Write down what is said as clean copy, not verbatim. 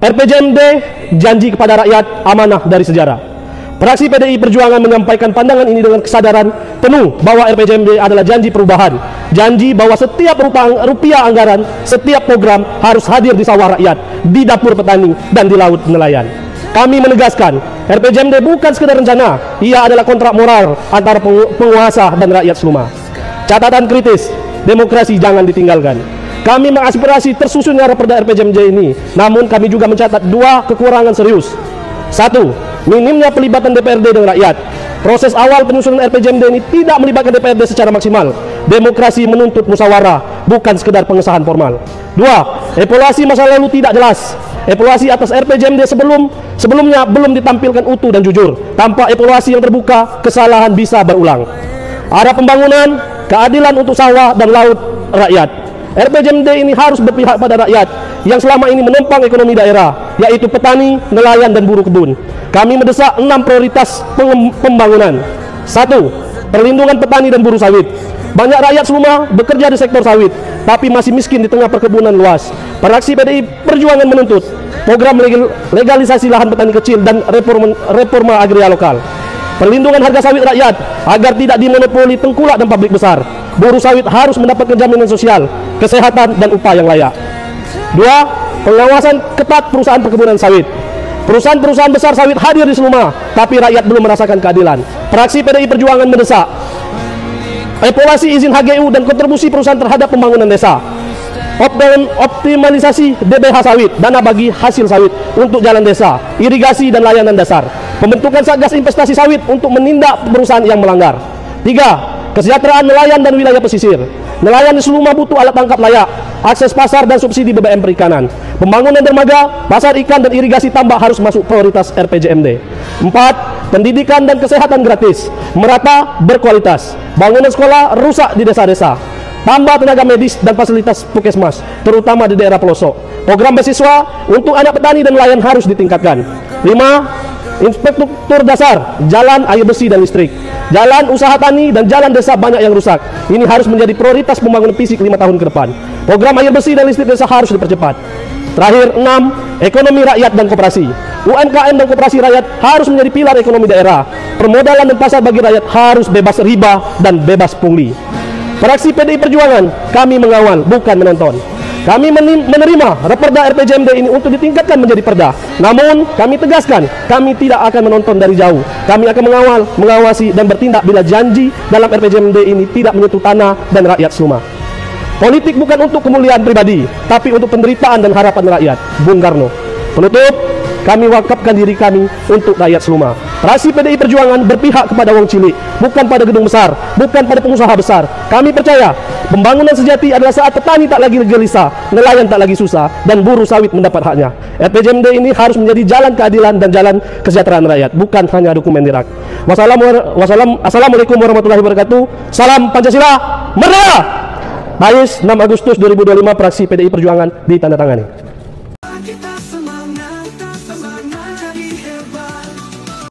RPJMD janji kepada rakyat, amanah dari sejarah. Fraksi PDI Perjuangan menyampaikan pandangan ini dengan kesadaran penuh bahwa RPJMD adalah janji perubahan, janji bahwa setiap rupiah anggaran, setiap program harus hadir di sawah rakyat, di dapur petani, dan di laut nelayan. Kami menegaskan, RPJMD bukan sekedar rencana, ia adalah kontrak moral antara penguasa dan rakyat Seluma. Catatan kritis, demokrasi jangan ditinggalkan. Kami mengaspirasi tersusunnya Raperda RPJMD ini, namun kami juga mencatat dua kekurangan serius. Satu, minimnya pelibatan DPRD dengan rakyat. Proses awal penyusunan RPJMD ini tidak melibatkan DPRD secara maksimal. Demokrasi menuntut musyawarah, bukan sekedar pengesahan formal. Dua, evaluasi masa lalu tidak jelas. Evaluasi atas RPJMD sebelumnya belum ditampilkan utuh dan jujur. Tanpa evaluasi yang terbuka, kesalahan bisa berulang. Ada pembangunan, keadilan untuk sawah dan laut rakyat. RPJMD ini harus berpihak pada rakyat yang selama ini menopang ekonomi daerah, yaitu petani, nelayan, dan buruh kebun. Kami mendesak 6 prioritas pembangunan. 1. Perlindungan petani dan buruh sawit. Banyak rakyat Seluma bekerja di sektor sawit, tapi masih miskin di tengah perkebunan luas. Fraksi PDI Perjuangan menuntut program legalisasi lahan petani kecil dan reforma agraria lokal. Perlindungan harga sawit rakyat agar tidak dimonopoli tengkulak dan pabrik besar. Buruh sawit harus mendapatkan jaminan sosial, kesehatan, dan upah yang layak. 2. Pengawasan ketat perusahaan perkebunan sawit. Perusahaan-perusahaan besar sawit hadir di Seluma, tapi rakyat belum merasakan keadilan. Fraksi PDI Perjuangan mendesak evaluasi izin HGU dan kontribusi perusahaan terhadap pembangunan desa. Optimalisasi DBH sawit, dana bagi hasil sawit untuk jalan desa, irigasi, dan layanan dasar. Pembentukan Satgas Investasi Sawit untuk menindak perusahaan yang melanggar. 3. Kesejahteraan nelayan dan wilayah pesisir. Nelayan di Seluma butuh alat tangkap layak, akses pasar, dan subsidi BBM perikanan. Pembangunan dermaga, pasar ikan, dan irigasi tambak harus masuk prioritas RPJMD. 4. Pendidikan dan kesehatan gratis, merata, berkualitas. Bangunan sekolah rusak di desa-desa. Tambah tenaga medis dan fasilitas puskesmas, terutama di daerah pelosok. Program beasiswa untuk anak petani dan nelayan harus ditingkatkan. 5. Infrastruktur dasar, jalan, air bersih, dan listrik. Jalan, usaha tani, dan jalan desa banyak yang rusak. Ini harus menjadi prioritas pembangunan fisik 5 tahun ke depan. Program air bersih dan listrik desa harus dipercepat. Terakhir, 6. Ekonomi rakyat dan koperasi. UMKM dan koperasi rakyat harus menjadi pilar ekonomi daerah. Permodalan dan pasar bagi rakyat harus bebas riba dan bebas pungli. Fraksi PDI Perjuangan, kami mengawal, bukan menonton. Kami menerima Raperda RPJMD ini untuk ditingkatkan menjadi perda. Namun, kami tegaskan, kami tidak akan menonton dari jauh. Kami akan mengawal, mengawasi, dan bertindak bila janji dalam RPJMD ini tidak menyentuh tanah dan rakyat Seluma. Politik bukan untuk kemuliaan pribadi, tapi untuk penderitaan dan harapan rakyat. Bung Karno. Penutup, kami wakafkan diri kami untuk rakyat Seluma. Fraksi PDI Perjuangan berpihak kepada wong cilik, bukan pada gedung besar, bukan pada pengusaha besar. Kami percaya pembangunan sejati adalah saat petani tak lagi gelisah, nelayan tak lagi susah, dan buruh sawit mendapat haknya. RPJMD ini harus menjadi jalan keadilan dan jalan kesejahteraan rakyat, bukan hanya dokumen dirak. Wassalamualaikum warahmatullahi wabarakatuh. Salam Pancasila, merdeka! Ais 6 Agustus 2025, Fraksi PDI Perjuangan ditandatangani.